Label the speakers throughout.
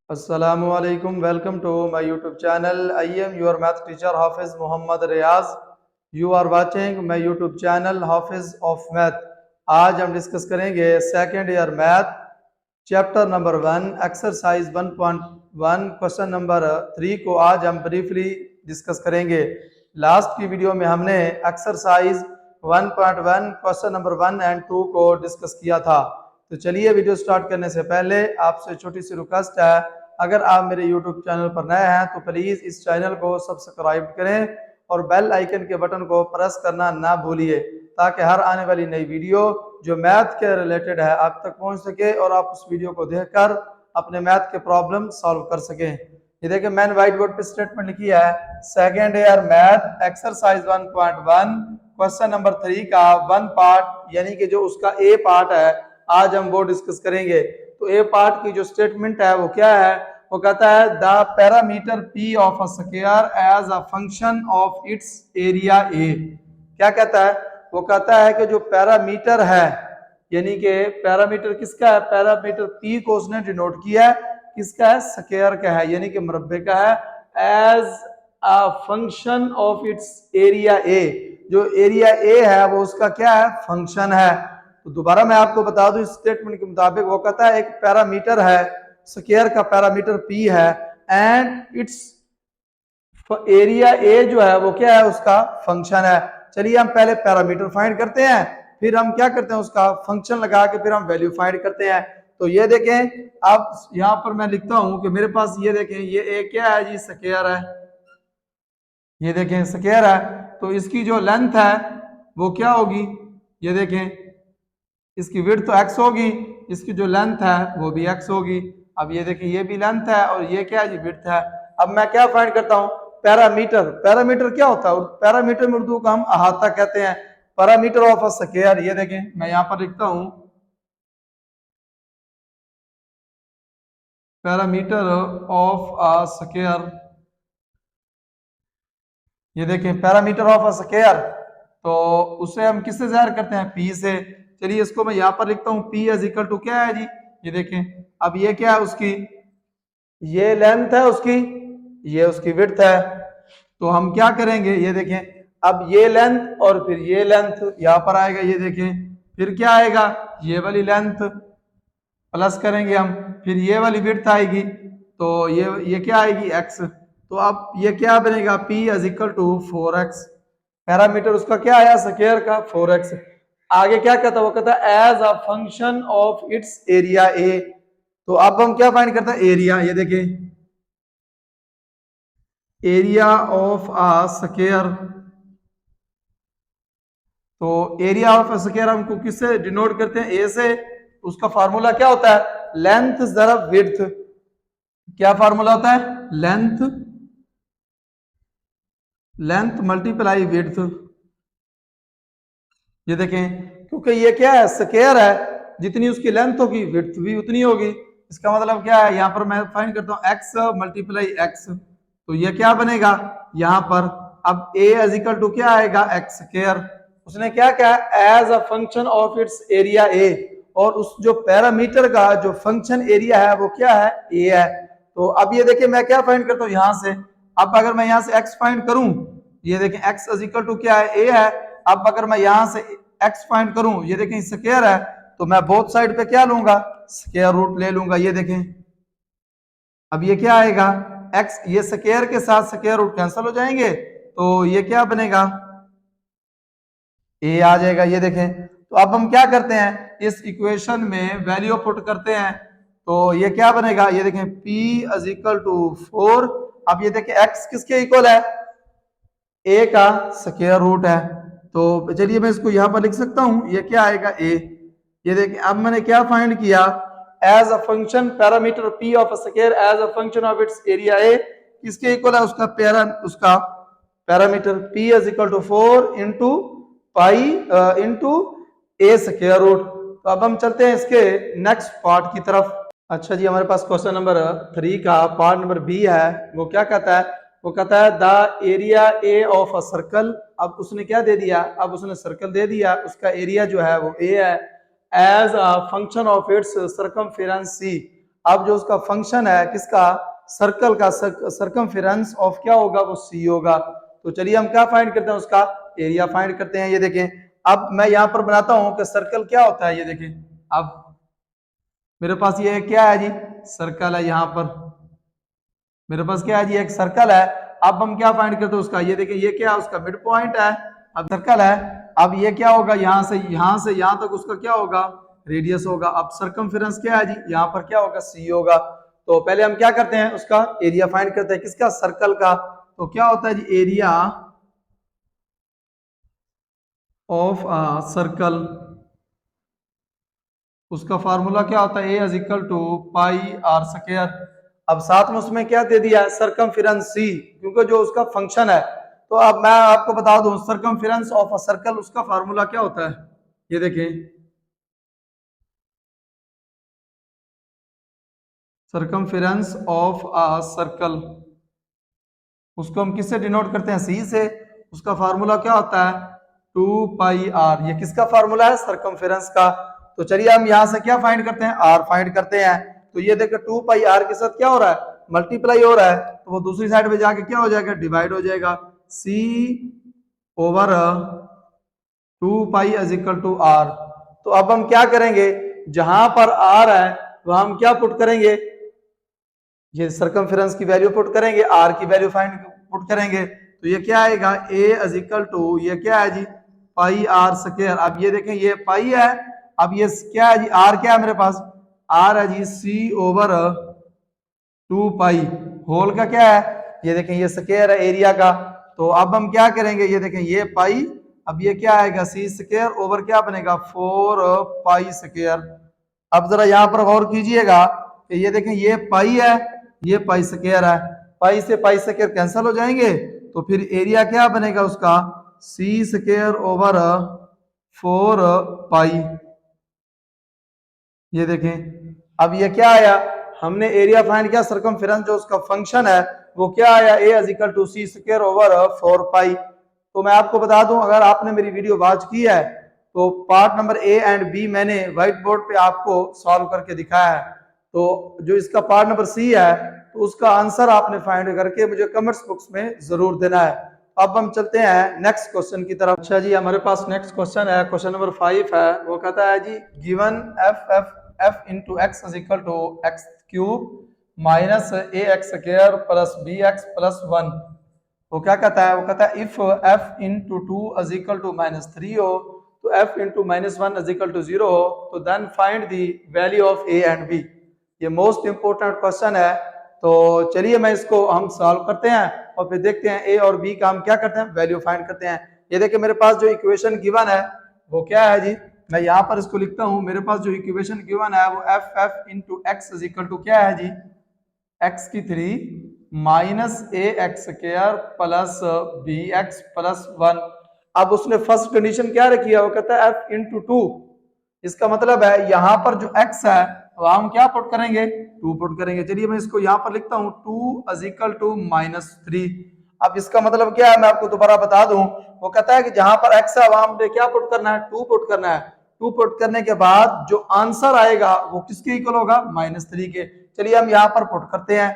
Speaker 1: Assalamualaikum. Welcome to my YouTube channel. I am your math teacher Hafiz Muhammad Riaz. You are watching my YouTube channel Hafiz of Math. आज हम discuss करेंगे second year math chapter number 1 exercise 1.1 question number 3 को आज हम briefly discuss करेंगे। Last की video में हमने एक्सरसाइज 1.1 क्वेश्चन नंबर 1 एंड 2 को डिस्कस किया था। तो चलिए वीडियो स्टार्ट करने से पहले आपसे छोटी सी रिक्वेस्ट है, अगर आप मेरे YouTube चैनल पर नए हैं तो प्लीज़ इस चैनल को सब्सक्राइब करें और बेल आइकन के बटन को प्रेस करना ना भूलिए, ताकि हर आने वाली नई वीडियो जो मैथ के रिलेटेड है आप तक पहुंच सके और आप उस वीडियो को देखकर अपने मैथ के प्रॉब्लम सॉल्व कर सकें। ये देखिए मैंने व्हाइट बोर्ड पे स्टेटमेंट लिखी है, second year math exercise 1.1 question number 3 का वन पार्ट यानी कि जो उसका ए पार्ट है आज हम वो डिस्कस करेंगे। तो ए पार्ट की जो स्टेटमेंट है वो क्या है, वो कहता है the parameter P of a square as a function of its area A. क्या कहता है, वो कहता है कि जो पैरामीटर है यानी कि पैरामीटर किसका है, पैरामीटर पी को उसने डिनोट किया है किसका है, स्क्वायर का है यानी कि मुरब्बे का है, as a function of its area A. जो एरिया ए है वो उसका क्या है, फंक्शन है। तो दोबारा मैं आपको बता दूं इस स्टेटमेंट के मुताबिक वो कहता है एक पैरामीटर है, स्क्वायर का पैरामीटर पी है एंड इट्स एरिया ए जो है वो क्या है, उसका फंक्शन है। चलिए हम पहले पैरामीटर फाइंड करते हैं, फिर हम क्या करते हैं उसका फंक्शन लगा के फिर हम वैल्यू फाइंड करते हैं। तो ये देखें, अब यहां पर मैं लिखता हूं कि मेरे पास ये देखें ये ए क्या है जी, स्क्वायर है। ये देखें स्क्वायर है, तो इसकी जो लेंथ है वो क्या होगी, ये देखें इसकी विड्थ तो x होगी, इसकी जो लेंथ है वो भी x होगी। अब ये देखिए ये भी लेंथ है और ये क्या है जी, विड्थ है। अब मैं क्या फाइंड करता हूं, पैरामीटर। पैरामीटर क्या होता है, पैरामीटर में उर्दू का हम अहाता कहते हैं। पैरामीटर ऑफ अ स्क्वायर, ये देखें मैं यहां पर लिखता हूं पैरामीटर ऑफ अ स्क्वायर। ये देखें पैरामीटर ऑफ अ स्क्वायर, तो उसे हम किससे ज़ाहिर करते हैं, पी से। चलिए इसको मैं यहाँ पर लिखता हूँ पी इज इक्वल टू क्या है जी, ये देखें अब ये क्या है उसकी, ये लेंथ है उसकी, ये उसकी विड्थ है। तो हम क्या करेंगे, ये देखें अब ये लेंथ और फिर ये लेंथ यहाँ पर आएगा, ये देखें फिर क्या आएगा, ये वाली लेंथ प्लस करेंगे हम, फिर ये वाली विड्थ आएगी, तो ये क्या आएगी, एक्स। तो अब ये क्या बनेगा, P is equal to 4x। Parameter उसका क्या आया, स्क्वायर का 4x। आगे क्या कहता है, वो कहता है as a function of its area A. तो अब हम क्या फाइंड करते हैं, एरिया। ये देखें एरिया ऑफ अ स्क्वायर, तो एरिया ऑफ अ स्क्वायर हमको किससे डिनोट करते हैं, ए से। उसका फार्मूला क्या होता है, लेंथ ज़रब विड्थ। क्या फार्मूला होता है, लेंथ मल्टीप्लाई विड्थ। ये देखें क्योंकि ये क्या है, स्क्वायर है, जितनी उसकी लेंथ होगी विड्थ भी उतनी होगी। इसका मतलब क्या है, यहाँ पर मैं फाइंड करता हूँ x मल्टीप्लाई x, तो ये क्या बनेगा यहाँ पर, अब a इज इक्वल टू क्या आएगा, एक्स स्क्वायर। उसने क्या कहा, as a function of its area a, और उस जो पैरामीटर का जो फंक्शन एरिया है वो क्या है, a है। तो अब ये देखिए मैं क्या फाइंड करता हूँ यहाँ से, अब अगर मैं यहाँ से x फाइंड करूं, ये देखें x इज इक्वल टू क्या है, a है। अब अगर मैं यहां से x फाइंड करूं, ये देखें स्क्वायर है, तो मैं बोथ साइड पे क्या लूंगा, स्क्वायर रूट ले लूंगा। ये देखें अब ये क्या आएगा, x, ये स्क्वायर के साथ स्क्वायर रूट कैंसिल हो जाएंगे, तो ये क्या बनेगा, a आ जाएगा। ये देखें तो अब हम क्या करते हैं, इस इक्वेशन में वैल्यू पुट करते हैं, तो ये क्या बनेगा, ये देखें p इज इक्वल टू 4। अब ये देखें x किसके इक्वल है, a का स्क्वायर रूट है। तो चलिए मैं इसको यहां पर लिख सकता हूं, ये क्या आएगा, a। ये देखिए अब मैंने क्या फाइंड किया, as a function parameter p of square as a function of its area a, किसके इक्वल है, उसका parameter p is equal to 4 into pi into a square root. तो अब हम चलते हैं इसके नेक्स्ट पार्ट की तरफ। अच्छा जी, हमारे पास क्वेश्चन नंबर 3 का पार्ट नंबर बी है। वो क्या कहता है, वो कहता है the area A of a circle. अब उसने क्या दे दिया, अब उसने सर्कल दे दिया, उसका एरिया जो है वो ए है, as a function of its circumference C. अब जो उसका फंक्शन है किसका, सर्कल का, सर्कमफेरेंस ऑफ क्या होगा, वो सी होगा। तो चलिए हम क्या फाइंड करते हैं, उसका एरिया फाइंड करते हैं। ये देखें, अब मैं यहां पर बनाता हूं कि सर्कल क्या होता है। ये देखें, अब मेरे पास ये क्या है जी, सर्कल है। यहां पर मेरे पास क्या है जी, एक सर्कल है। अब हम क्या फाइंड करते हैं उसका, ये देखिए ये क्या है, उसका मिड पॉइंट है। अब सर्कल है, अब ये क्या होगा, यहां से यहां तक उसका क्या होगा, रेडियस होगा। अब सर्कमफेरेंस क्या है जी, यहां पर क्या होगा, सी होगा। तो पहले हम क्या करते हैं, उसका एरिया फाइंड करते हैं, किसका, सर्कल का। तो क्या होता है जी, एरिया ऑफ सर्कल, उसका फार्मूला क्या होता है, A is equal to pi r square. अब साथ में उसमें क्या दे दिया है, सर्कमफेरेंस सी, क्योंकि जो उसका फंक्शन है। तो अब मैं आपको बता दूं, सर्कमफेरेंस ऑफ अ सर्कल, उसका फार्मूला क्या होता है। ये देखें, सर्कमफेरेंस ऑफ अ सर्कल, उसको हम किससे डिनोट करते हैं, सी से। उसका फार्मूला क्या होता है, 2 पाई आर। ये किसका फार्मूला है, सर्कमफेरेंस का। तो चलिए हम यहां से क्या फाइंड करते हैं, आर फाइंड करते हैं। तो ये देखो 2 पाई आर के साथ क्या हो रहा है, मल्टीप्लाई हो रहा है, तो वो दूसरी साइड पे जाके क्या हो जाएगा, डिवाइड हो जाएगा। C over 2 pi is equal to r. तो अब हम क्या करेंगे, जहां पर आर है वहां हम क्या पुट करेंगे, ये सर्कमफेरेंस की वैल्यू पुट करेंगे, आर की वैल्यू फाइंड पुट करेंगे। तो ये क्या आएगा, ए इज इक्वल टू, ये क्या है जी, पाई आर स्क्वायर। अब ये देखें, ये पाई है, अब ये क्या है जी, आर क्या है मेरे पास, आर है जी सी ओवर 2 पाई, होल का क्या है, ये देखें ये स्क्वायर है एरिया का। तो अब हम क्या करेंगे, ये देखें ये पाई, अब ये क्या आएगा, सी स्क्वायर ओवर क्या बनेगा, 4 पाई स्क्वायर। अब जरा यहां पर गौर कीजिएगा कि ये देखें ये पाई है, ये पाई स्क्वायर है, पाई से पाई स्क्वायर कैंसिल हो जाएंगे, तो फिर एरिया क्या बनेगा उसका, सी स्क्वायर ओवर 4 पाई। ये देखें, अब ये क्या आया, हमने एरिया फाइंड किया, सर्कमफेरेंस जो उसका फंक्शन है वो क्या आया, A is equal to C square over 4 pi. तो मैं आपको बता दूं, अगर आपने मेरी वीडियो वॉच की है तो part number A and B मैंने व्हाइट बोर्ड पे आपको सॉल्व करके दिखाया है। तो जो इसका पार्ट नंबर सी है, तो उसका आंसर आपने फाइंड करके मुझे कमेंट्स बॉक्स में जरूर देना है। अब हम चलते हैं नेक्स्ट क्वेश्चन की तरफ। अच्छा जी, हमारे पास नेक्स्ट क्वेश्चन है, क्वेश्चन नंबर 5 है। वो कहता है जी, given f into x is equal to x cube minus a x square plus b x plus 1। वो क्या कहता है, वो कहता है if f into two is equal to -3 हो, तो f into -1 is equal to 0 हो, तो then find the value of a and b. ये मोस्ट इंपोर्टेंट क्वेश्चन है। तो चलिए मैं इसको हम सॉल्व करते हैं और फिर देखते हैं ए और बी का हम क्या करते हैं, वैल्यू फाइंड करते हैं। ये देखिए मेरे पास जो इक्वेशन गिवन है वो क्या है जी, मैं यहाँ पर इसको लिखता हूँ। मेरे पास जो इक्वेशन गिवन है वो f into x is equal to क्या है जी, एक्स की 3 minus a x square plus b x plus 1। अब उसने फर्स्ट कंडीशन क्या रखी है, वो कहता है एफ इंटू टू। इसका मतलब है यहाँ पर जो x है वहां हम क्या पुट करेंगे, 2 पुट करेंगे। चलिए मैं इसको यहाँ पर लिखता हूँ 2 इज इक्वल टू -3। अब इसका मतलब क्या है, मैं आपको दोबारा बता दूं। वो कहता है कि जहां पर x है वहां हमने क्या पुट करना है, 2 पुट करना है। 2 पुट करने के बाद जो आंसर आएगा वो किसके इक्वल होगा, -3 के। चलिए हम यहाँ पर पुट करते हैं।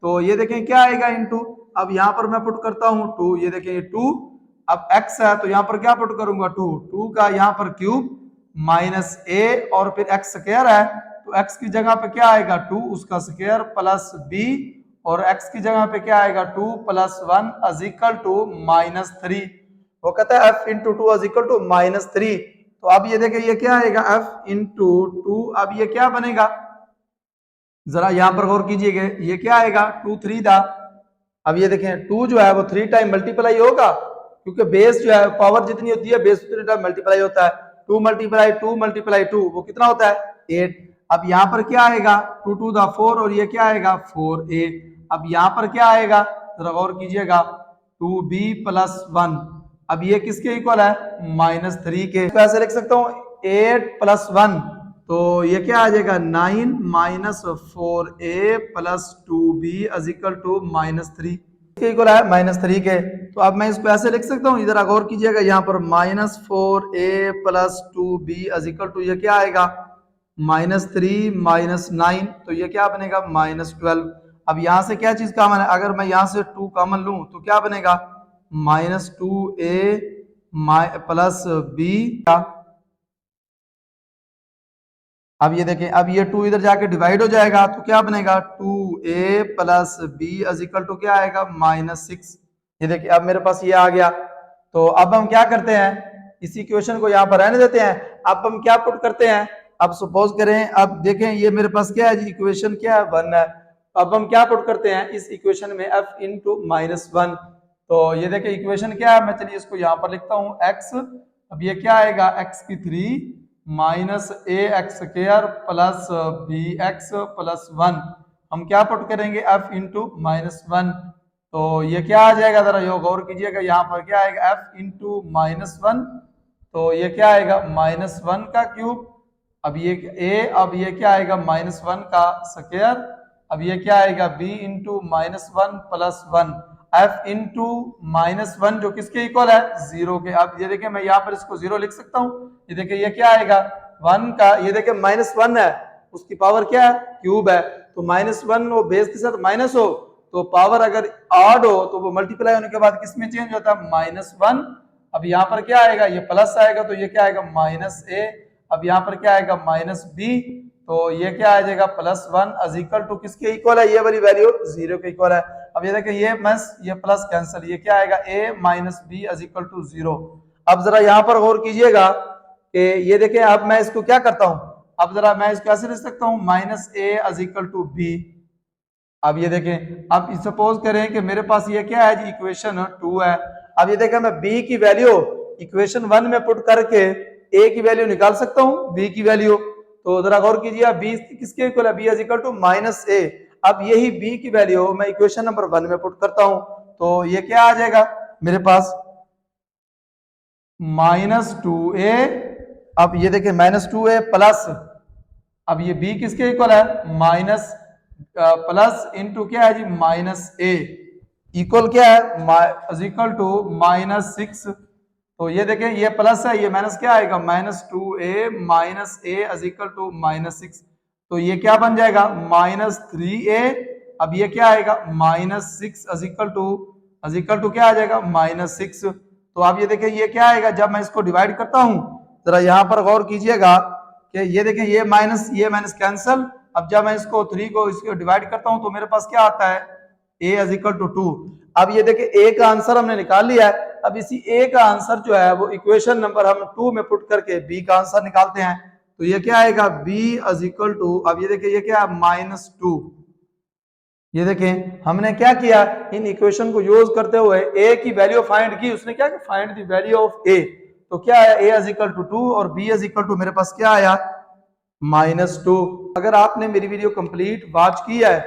Speaker 1: तो ये देखें क्या आएगा इनटू, अब यहाँ पर मैं पुट करता हूँ 2, ये देखें ये 2। अब x है तो यहाँ पर क्या पुट करूंगा, 2 का यहाँ पर क्यूब माइनस ए और फिर एक्स स्क्वायर है, तो एक्स की जगह पे क्या आएगा 2 उसका स्क्वायर प्लस बी, और एक्स की जगह पे क्या आएगा 2 प्लस 1 इज इक्वल टू -3। वो कहता है F into two is equal to -3। तो अब ये देखिए ये क्या आएगा, एफ इंटू टू, अब ये क्या बनेगा, जरा यहां पर गौर कीजिएगा, ये क्या आएगा 2 3 था। अब ये देखें 2 जो है वो 3 टाइम मल्टीप्लाई होगा, क्योंकि बेस जो है पावर जितनी होती है बेस उतनी टाइम मल्टीप्लाई होता है। 2 मल्टीप्लाई 2 वो कितना होता है, 8। अब यहाँ पर क्या आएगा, 2 2 दा 4 और ये क्या आएगा 4a। अब यहाँ पर क्या आएगा, जरा गौर कीजिएगा, 2b प्लस 1। अब ये किसके इक्वल है, -3 के। तो ऐसे लिख सकता हूँ 8 प्लस 1, तो ये क्या आ जाएगा 9 minus 4a plus 2b is equal to -3 के इक्वल है -3 के। तो अब मैं इसको ऐसे लिख सकता हूँ, इधर गौर कीजिएगा, यहाँ पर -4a plus 2b is equal to ये क्या आएगा -3 -9, तो ये क्या बनेगा -12। अब यहां से क्या चीज कॉमन है, अगर मैं यहां से 2 कॉमन लूं तो क्या बनेगा -2a प्लस b। अब ये देखें, अब ये 2 इधर जाके डिवाइड हो जाएगा तो क्या बनेगा 2a plus b equal to क्या आएगा -6। ये देखिए अब मेरे पास ये आ गया। तो अब हम क्या करते हैं, इसी इक्वेशन को यहाँ पर रहने देते हैं। अब हम क्या पुट करते हैं, अब सपोज करें, अब देखें ये मेरे पास क्या है जी, इक्वेशन क्या है 1 है। अब हम क्या पुट करते हैं इस इक्वेशन में f इंटू -1। तो ये देखें इक्वेशन क्या है, मैं चलिए इसको यहाँ पर लिखता हूँ x। अब ये क्या आएगा x की 3 minus a x square plus b x plus 1। हम क्या पुट करेंगे f इंटू -1। तो ये क्या आ जाएगा, जरा ये गौर कीजिएगा, यहाँ पर क्या आएगा f इंटू -1। तो ये क्या आएगा -1 का क्यूब। अब ये a, अब ये क्या आएगा -1 का स्क्वायर। अब ये क्या आएगा b into -1 plus 1। f into -1 जो किसके इक्वल है 0 के। अब ये देखिए मैं यहाँ पर इसको 0 लिख सकता हूँ। ये देखिए ये क्या आएगा 1 का, ये देखिए -1 है, उसकी पावर क्या है क्यूब है। तो -1 वो बेस के साथ माइनस हो तो पावर अगर ऑड हो तो वो मल्टीप्लाई होने के बाद किस में चेंज होता है -1। अब यहाँ पर क्या आएगा, ये प्लस आएगा तो ये क्या आएगा -a। अब यहाँ पर क्या आएगा -b, तो ये क्या आ जाएगा +1 इक्वल टू किसके इक्वल है, ये वाली वैल्यू 0 के इक्वल है। अब ये देखिए ये माइनस ये प्लस कैंसिल, ये क्या आएगा a minus B equal to 0। अब जरा यहाँ पर गौर कीजिएगा कि ये देखिए अब मैं इसको क्या करता हूँ, अब जरा मैं इसको ऐसे लिख सकता हूँ -a इक्वल टू b। अब ये देखें, अब सपोज करें कि मेरे पास ये क्या है जी इक्वेशन 2 है। अब ये देखें मैं b की वैल्यू इक्वेशन 1 में पुट करके a की वैल्यू निकाल सकता हूँ b की वैल्यू। तो जरा गौर कीजिए b किसके इक्वल है, b is equal to -a। अब यही b की वैल्यू मैं इक्वेशन नंबर 1 में पुट करता हूँ तो ये क्या आ जाएगा मेरे पास -2a। अब ये देखिए -2a प्लस, अब ये b किसके इक्वल है माइनस प्लस इंटू क्या है जी -a इक्वल क्या है इक्वल टू -6। तो ये देखें ये प्लस है, ये माइनस क्या आएगा -2a minus a equal to -6। तो ये क्या बन जाएगा -3a। अब ये क्या आएगा -6 इक्वल टू क्या आ जाएगा -6। तो आप ये देखें ये क्या आएगा, जब मैं इसको डिवाइड करता हूं जरा यहाँ पर गौर कीजिएगा कि ये देखें ये माइनस कैंसल। अब जब मैं इसको 3 को इसको डिवाइड करता हूं तो मेरे पास क्या आता है a इक्वल टू 2। अब ये देखिए a का आंसर हमने निकाल लिया है। अब इसी a का आंसर जो है वो इक्वेशन नंबर हम 2 में पुट करके b का आंसर निकालते हैं। तो ये क्या आएगा b इक्वल टू, अब ये देखिए ये क्या है -2। ये देखें हमने क्या किया, इन इक्वेशन को यूज करते हुए a की वैल्यू फाइंड की, उसने क्या find the value of a। तो क्या आया a इक्वल टू 2 और b इक्वल टू मेरे पास क्या आया -2। अगर आपने मेरी वीडियो कंप्लीट वॉच की है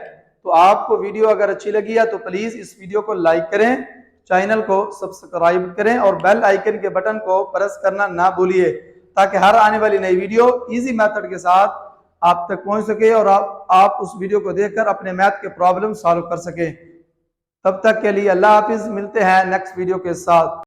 Speaker 1: तो आपको वीडियो अगर अच्छी लगी है तो प्लीज इस वीडियो को लाइक करें, चैनल को सब्सक्राइब करें और बेल आइकन के बटन को प्रेस करना ना भूलिए ताकि हर आने वाली नई वीडियो इजी मेथड के साथ आप तक पहुंच सके और आप उस वीडियो को देखकर अपने मैथ के प्रॉब्लम सॉल्व कर सके। तब तक के लिए अल्लाह हाफिज, मिलते हैं नेक्स्ट वीडियो के साथ।